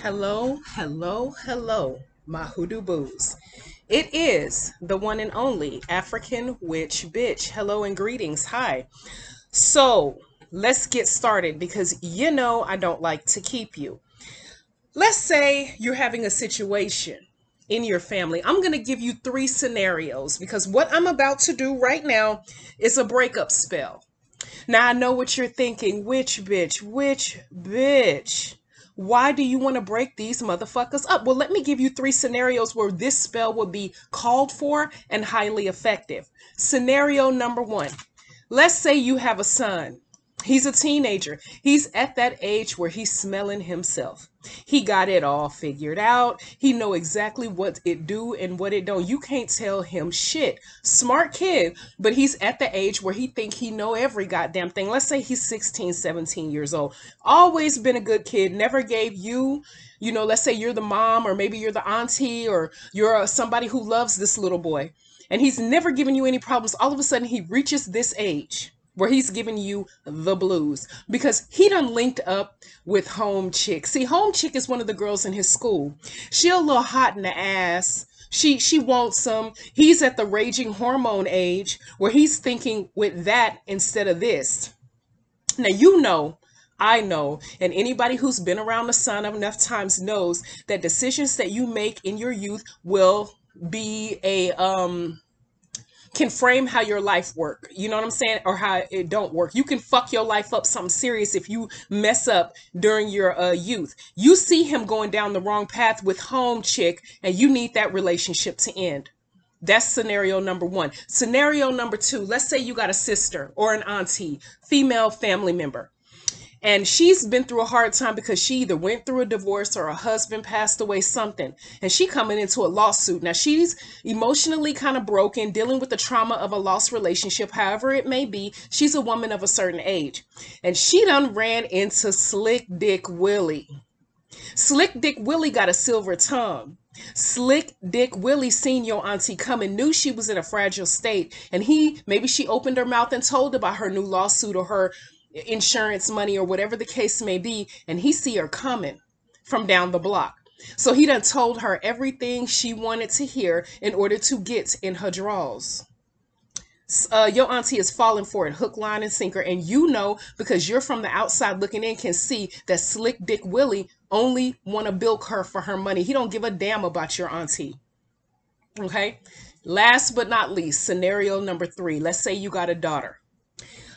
Hello, hello, hello, my hoodoo boos. It is the one and only African witch bitch. Hello and greetings. Hi. So let's get started because I don't like to keep you. Let's say you're having a situation in your family. I'm going to give you three scenarios because what I'm about to do right now is a breakup spell. Now I know what you're thinking. Which bitch? Which bitch? Why do you want to break these motherfuckers up? Well, let me give you three scenarios where this spell would be called for and highly effective. Scenario number one. Let's say you have a son. He's a teenager. He's at that age where he's smelling himself. He got it all figured out. He know exactly what it do and what it don't. You can't tell him shit. Smart kid, but he's at the age where he think he know every goddamn thing. Let's say he's 16, 17 years old. Always been a good kid. Never gave let's say you're the mom or maybe you're the auntie or you're somebody who loves this little boy. And he's never given you any problems. All of a sudden he reaches this age where he's giving you the blues because he done linked up with home chick. See, home chick is one of the girls in his school. She a little hot in the ass. She wants some. He's at the raging hormone age where he's thinking with that instead of this. Now I know, and anybody who's been around the sun enough times knows that decisions that you make in your youth will be a can frame how your life work. You know what I'm saying? Or how it don't work. You can fuck your life up something serious if you mess up during your youth. You see him going down the wrong path with home chick and you need that relationship to end. That's scenario number one. Scenario number two, let's say you got a sister or an auntie, female family member. And she's been through a hard time because she either went through a divorce or her husband passed away, something. And she coming into a lawsuit. Now she's emotionally kind of broken, dealing with the trauma of a lost relationship, however it may be. She's a woman of a certain age. And she done ran into Slick Dick Willie. Slick Dick Willie got a silver tongue. Slick Dick Willie seen your auntie coming, knew she was in a fragile state. And maybe she opened her mouth and told about her new lawsuit or her insurance money or whatever the case may be, and he see her coming from down the block. So he done told her everything she wanted to hear in order to get in her drawers. Your auntie is falling for it, hook, line, and sinker, and because you're from the outside looking in can see that Slick Dick Willie only want to bilk her for her money. He don't give a damn about your auntie. Okay? Last but not least, scenario number three. Let's say you got a daughter.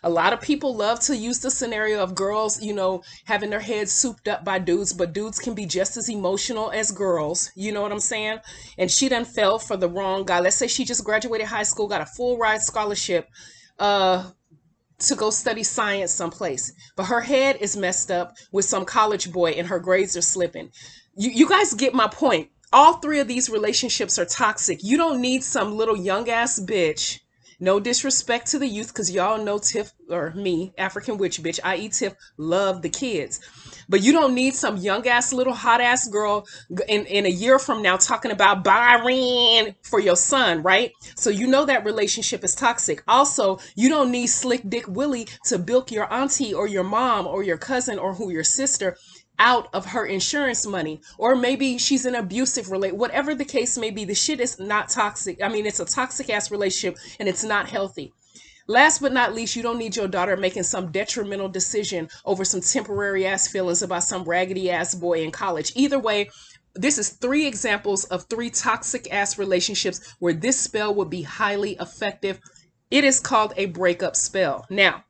A lot of people love to use the scenario of girls, having their heads souped up by dudes, but dudes can be just as emotional as girls. You know what I'm saying? And she done fell for the wrong guy. Let's say she just graduated high school, got a full ride scholarship to go study science someplace. But her head is messed up with some college boy and her grades are slipping. You guys get my point. All three of these relationships are toxic. You don't need some little young ass bitch. No disrespect to the youth, because y'all know Tiff, or me, African witch bitch, i.e. Tiff, love the kids. But you don't need some young ass little hot ass girl in a year from now talking about Byron for your son, right? So that relationship is toxic. Also, you don't need Slick Dick Willie to bilk your auntie or your mom or your cousin or your sister out of her insurance money, or maybe she's an abusive relate, whatever the case may be. The shit is not toxic. I mean, it's a toxic ass relationship and it's not healthy. Last but not least, you don't need your daughter making some detrimental decision over some temporary ass feelings about some raggedy ass boy in college. Either way, this is three examples of three toxic ass relationships where this spell would be highly effective. It is called a breakup spell. Now,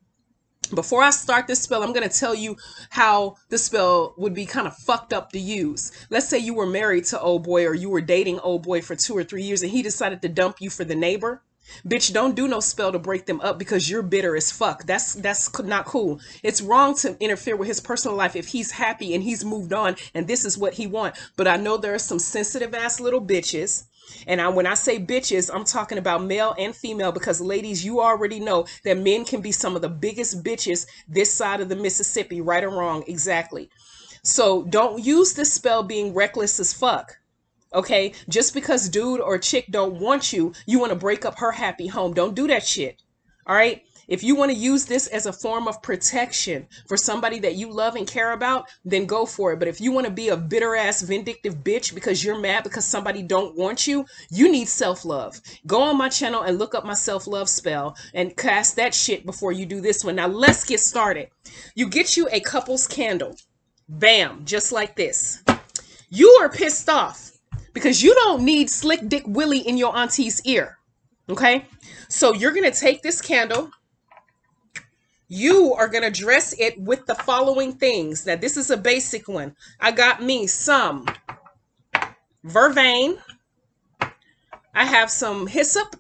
before I start this spell, I'm going to tell you how the spell would be kind of fucked up to use. Let's say you were married to old boy or you were dating old boy for 2 or 3 years and he decided to dump you for the neighbor. Bitch, don't do no spell to break them up because you're bitter as fuck. That's not cool. It's wrong to interfere with his personal life if he's happy and he's moved on and this is what he wants. But I know there are some sensitive ass little bitches. And when I say bitches, I'm talking about male and female because, ladies, you already know that men can be some of the biggest bitches this side of the Mississippi, right or wrong, exactly. So don't use this spell being reckless as fuck. Okay? Just because dude or chick don't want you, you want to break up her happy home. Don't do that shit. All right? If you want to use this as a form of protection for somebody that you love and care about, then go for it. But if you want to be a bitter ass vindictive bitch because you're mad because somebody don't want you, you need self-love. Go on my channel and look up my self-love spell and cast that shit before you do this one. Now let's get started. You get you a couple's candle. Bam, just like this. You are pissed off because you don't need Slick Dick Willie in your auntie's ear. Okay? So you're going to take this candle. You are going to dress it with the following things. Now, this is a basic one. I got me some Vervain. I have some Hyssop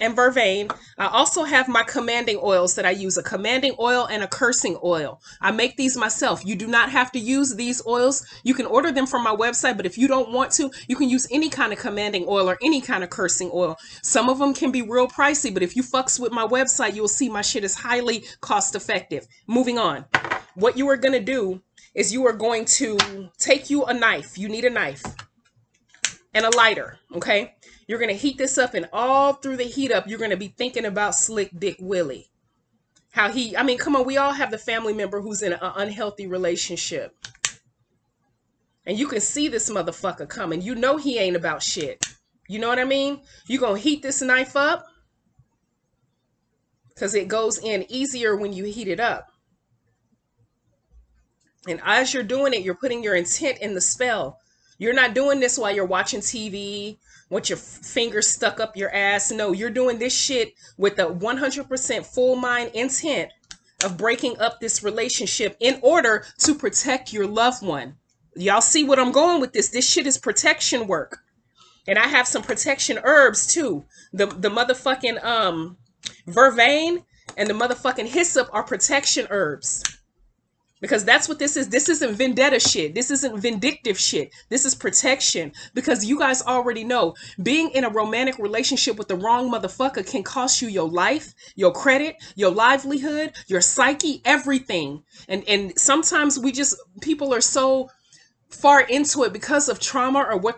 and Vervain. I also have my commanding oils that I use, a commanding oil and a cursing oil. I make these myself. You do not have to use these oils. You can order them from my website, but if you don't want to, you can use any kind of commanding oil or any kind of cursing oil. Some of them can be real pricey, but if you fucks with my website, you'll see my shit is highly cost effective. Moving on. What you are going to do is you are going to take you a knife. You need a knife and a lighter, okay? You're going to heat this up, and all through the heat up, you're going to be thinking about Slick Dick Willie. How he, I mean, come on, we all have the family member who's in an unhealthy relationship. And you can see this motherfucker coming. You know he ain't about shit. You know what I mean? You're going to heat this knife up because it goes in easier when you heat it up. And as you're doing it, you're putting your intent in the spell. You're not doing this while you're watching TV with your fingers stuck up your ass. No, you're doing this shit with the 100% full mind intent of breaking up this relationship in order to protect your loved one. Y'all see what I'm going with this? This shit is protection work. And I have some protection herbs too. The motherfucking Vervain and the motherfucking Hyssop are protection herbs. Because that's what this is. This isn't vendetta shit. This isn't vindictive shit. This is protection. Because you guys already know, being in a romantic relationship with the wrong motherfucker can cost you your life, your credit, your livelihood, your psyche, everything. And sometimes people are so far into it because of trauma or what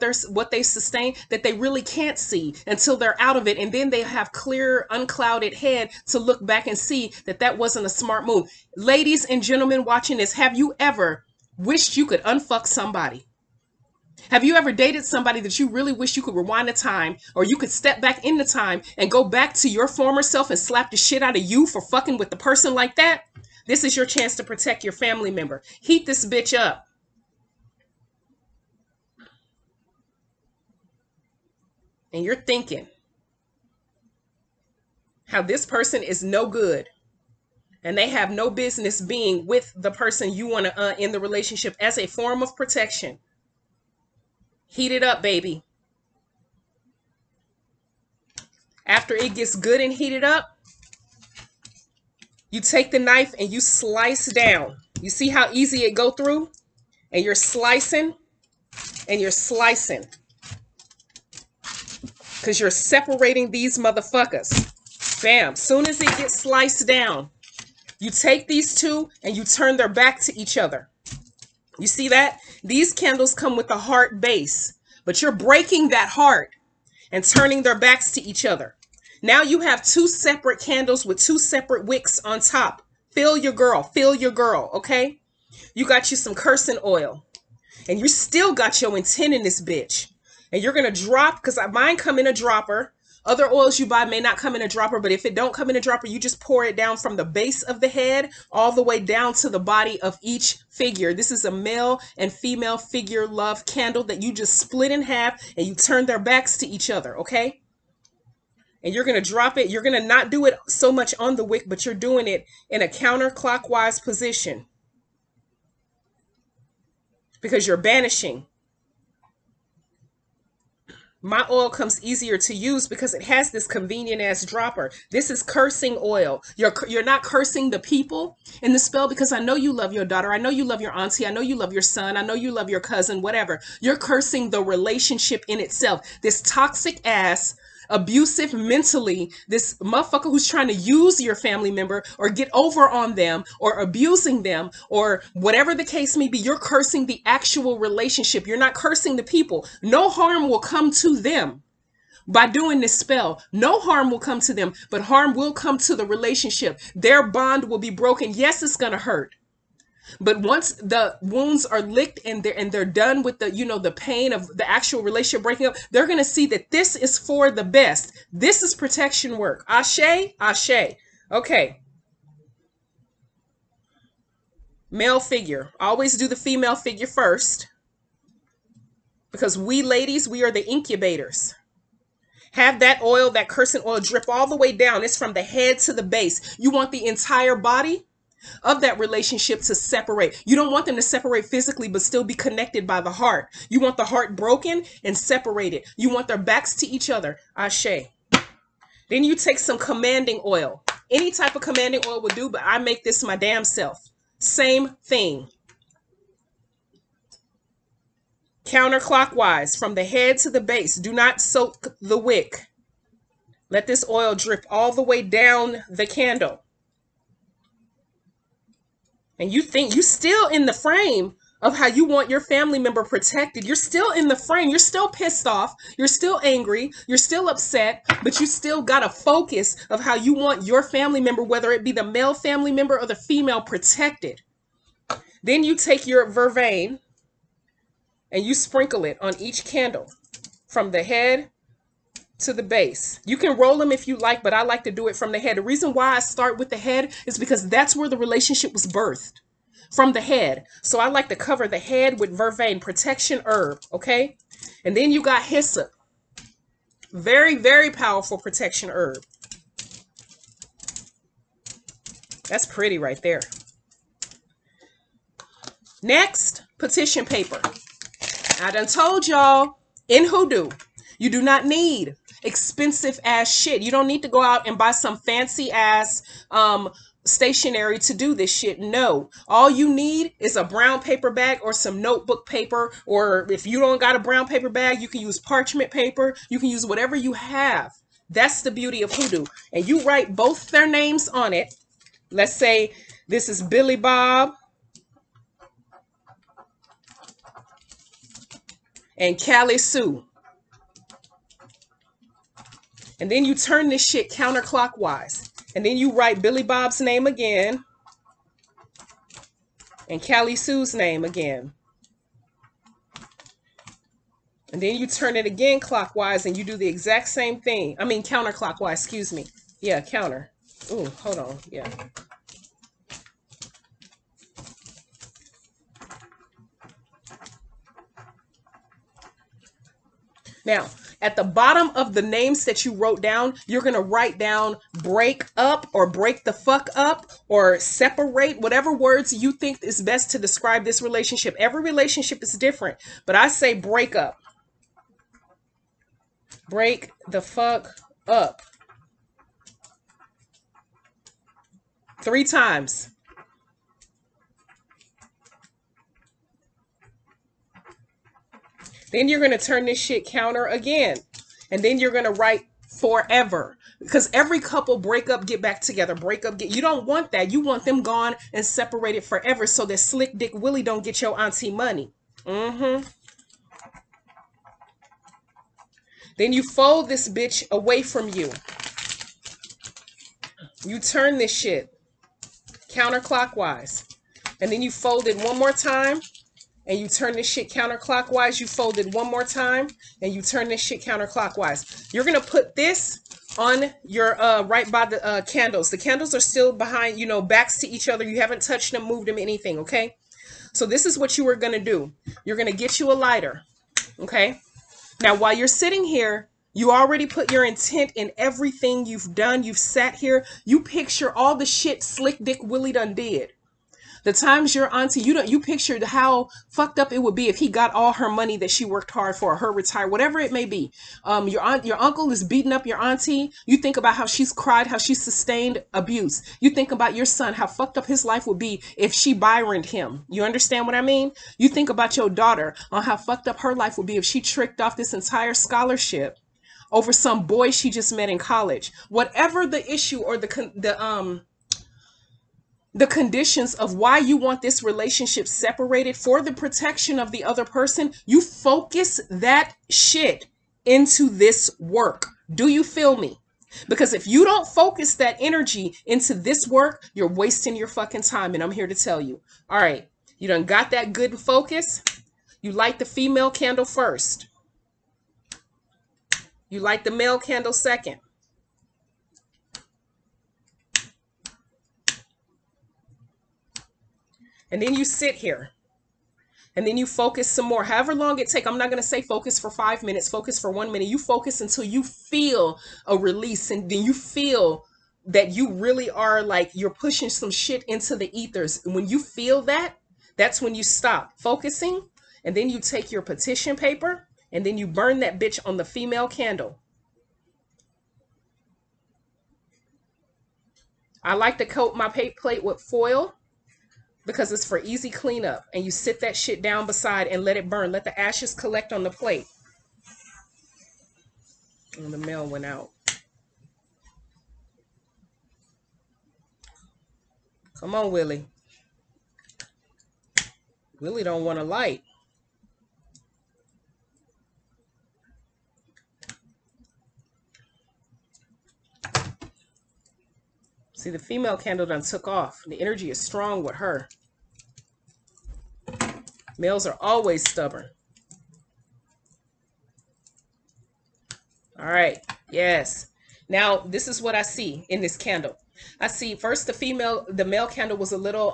they sustain that they really can't see until they're out of it, and then they have clear, unclouded head to look back and see that wasn't a smart move. Ladies and gentlemen watching this, have you ever wished you could unfuck somebody? Have you ever dated somebody that you really wish you could rewind the time, or you could step back in the time and go back to your former self and slap the shit out of you for fucking with the person like that? This is your chance to protect your family member. Heat this bitch up. And you're thinking how this person is no good and they have no business being with the person you want to in the relationship as a form of protection. Heat it up, baby. After it gets good and heated up, you take the knife and you slice down. You see how easy it go through? And you're slicing and you're slicing. Because you're separating these motherfuckers. Bam. Soon as it gets sliced down, you take these two and you turn their back to each other. You see that? These candles come with a heart base, but you're breaking that heart and turning their backs to each other. Now you have two separate candles with two separate wicks on top. Feel your girl, okay? You got you some cursing oil, and you still got your intent in this bitch. And you're going to drop, because mine come in a dropper. Other oils you buy may not come in a dropper, but if it don't come in a dropper, you just pour it down from the base of the head all the way down to the body of each figure. This is a male and female figure love candle that you just split in half and you turn their backs to each other, okay? And you're going to drop it. You're going to not do it so much on the wick, but you're doing it in a counterclockwise position because you're banishing. My oil comes easier to use because it has this convenient ass dropper. This is cursing oil. You're not cursing the people in the spell because I know you love your daughter. I know you love your auntie. I know you love your son. I know you love your cousin, whatever. You're cursing the relationship in itself. This toxic ass, abusive mentally, this motherfucker who's trying to use your family member or get over on them or abusing them or whatever the case may be, you're cursing the actual relationship. You're not cursing the people. No harm will come to them. by doing this spell. No harm will come to them, but harm will come to the relationship. Their bond will be broken. Yes, it's going to hurt. But once the wounds are licked and they're done with the, the pain of the actual relationship breaking up, they're going to see that this is for the best. This is protection work. Ashe, ashe. Okay. Male figure. Always do the female figure first. Because we ladies, we are the incubators. Have that oil, that cursing oil, drip all the way down. It's from the head to the base. You want the entire body of that relationship to separate. You don't want them to separate physically, but still be connected by the heart. You want the heart broken and separated. You want their backs to each other. Ashe. Then you take some commanding oil. Any type of commanding oil will do, but I make this my damn self. Same thing. Counterclockwise from the head to the base. Do not soak the wick. Let this oil drip all the way down the candle. And you think you're still in the frame of how you want your family member protected. You're still in the frame. You're still pissed off. You're still angry. You're still upset, but you still got a focus of how you want your family member, whether it be the male family member or the female, protected. Then you take your Vervain and you sprinkle it on each candle from the head to the base. You can roll them if you like, but I like to do it from the head. The reason why I start with the head is because that's where the relationship was birthed, from the head. So I like to cover the head with Vervain, protection herb, okay? And then you got Hyssop. Very, very powerful protection herb. That's pretty right there. Next, petition paper. I done told y'all, in hoodoo, you do not need expensive ass shit. You don't need to go out and buy some fancy ass stationery to do this shit. No, all you need is a brown paper bag or some notebook paper, or if you don't got a brown paper bag, you can use parchment paper. You can use whatever you have. That's the beauty of hoodoo. And you write both their names on it. Let's say this is Billy Bob and Callie Sue. And then you turn this shit counterclockwise. And then you write Billy Bob's name again. And Callie Sue's name again. And then you turn it again clockwise and you do the exact same thing. I mean counterclockwise, excuse me. Yeah, counter. Ooh, hold on. Yeah. Now, at the bottom of the names that you wrote down, you're going to write down break up or break the fuck up or separate, whatever words you think is best to describe this relationship. Every relationship is different, but I say break up. Break the fuck up. 3 times. Then you're going to turn this shit counter again. And then you're going to write forever. Because every couple break up, get back together. Break up, get... You don't want that. You want them gone and separated forever so that Slick Dick Willie don't get your auntie money. Then you fold this bitch away from you. You turn this shit counterclockwise. And then you fold it one more time. And you turn this shit counterclockwise. You fold it one more time. And you turn this shit counterclockwise. You're going to put this on your, right by the candles. The candles are still behind, you know, backs to each other. You haven't touched them, moved them, anything, okay? So this is what you are going to do. You're going to get you a lighter, okay? Now, while you're sitting here, you already put your intent in everything you've done. You've sat here. You picture all the shit Slick Dick Willie done did. The times your auntie, you pictured how fucked up it would be if he got all her money that she worked hard for, her retire, whatever it may be. Your uncle is beating up your auntie. You think about how she's cried, how she sustained abuse. You think about your son, how fucked up his life would be if she Byroned him. You understand what I mean? You think about your daughter on how fucked up her life would be if she tricked off this entire scholarship over some boy she just met in college. Whatever the issue or the conditions of why you want this relationship separated for the protection of the other person, you focus that shit into this work. Do you feel me? Because if you don't focus that energy into this work, you're wasting your fucking time. And I'm here to tell you. All right, you done got that good focus. You light the female candle first. You light the male candle second. And then you sit here. And then you focus some more, however long it takes. I'm not going to say focus for 5 minutes, focus for 1 minute. You focus until you feel a release. And then you feel that you really are like you're pushing some shit into the ethers. And when you feel that, that's when you stop focusing. And then you take your petition paper and then you burn that bitch on the female candle. I like to coat my plate with foil, because it's for easy cleanup. And you sit that shit down beside and let it burn. Let the ashes collect on the plate. And the mail went out. Come on, Willie. Willie don't want to light. See, the female candle done took off. The energy is strong with her. Males are always stubborn. All right. Yes. Now, this is what I see in this candle. I see first the male candle was a little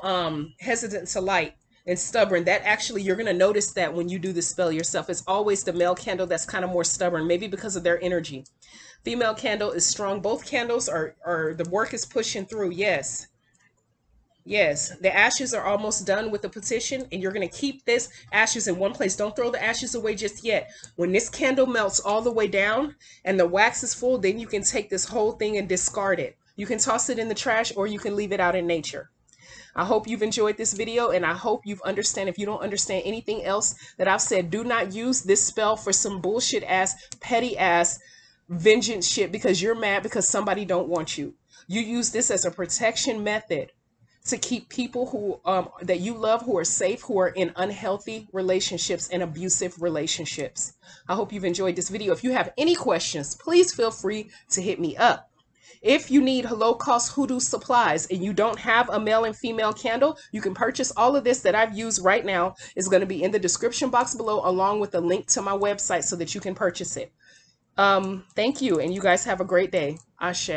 hesitant to light and stubborn. That actually, you're going to notice that when you do the spell yourself. It's always the male candle that's kind of more stubborn, maybe because of their energy. Female candle is strong. Both candles are the work is pushing through. Yes. Yes, the ashes are almost done with the petition, and you're going to keep this ashes in one place. Don't throw the ashes away just yet. When this candle melts all the way down and the wax is full, then you can take this whole thing and discard it. You can toss it in the trash or you can leave it out in nature. I hope you've enjoyed this video, and I hope you've understand. If you don't understand anything else that I've said, do not use this spell for some bullshit ass, petty ass, vengeance shit because you're mad because somebody don't want you. You use this as a protection method to keep people who that you love, who are safe, who are in unhealthy relationships and abusive relationships. I hope you've enjoyed this video. If you have any questions, please feel free to hit me up. If you need low-cost hoodoo supplies and you don't have a male and female candle, you can purchase all of this that I've used right now. It's going to be in the description box below, along with a link to my website so that you can purchase it. Thank you, and you guys have a great day. Ashe.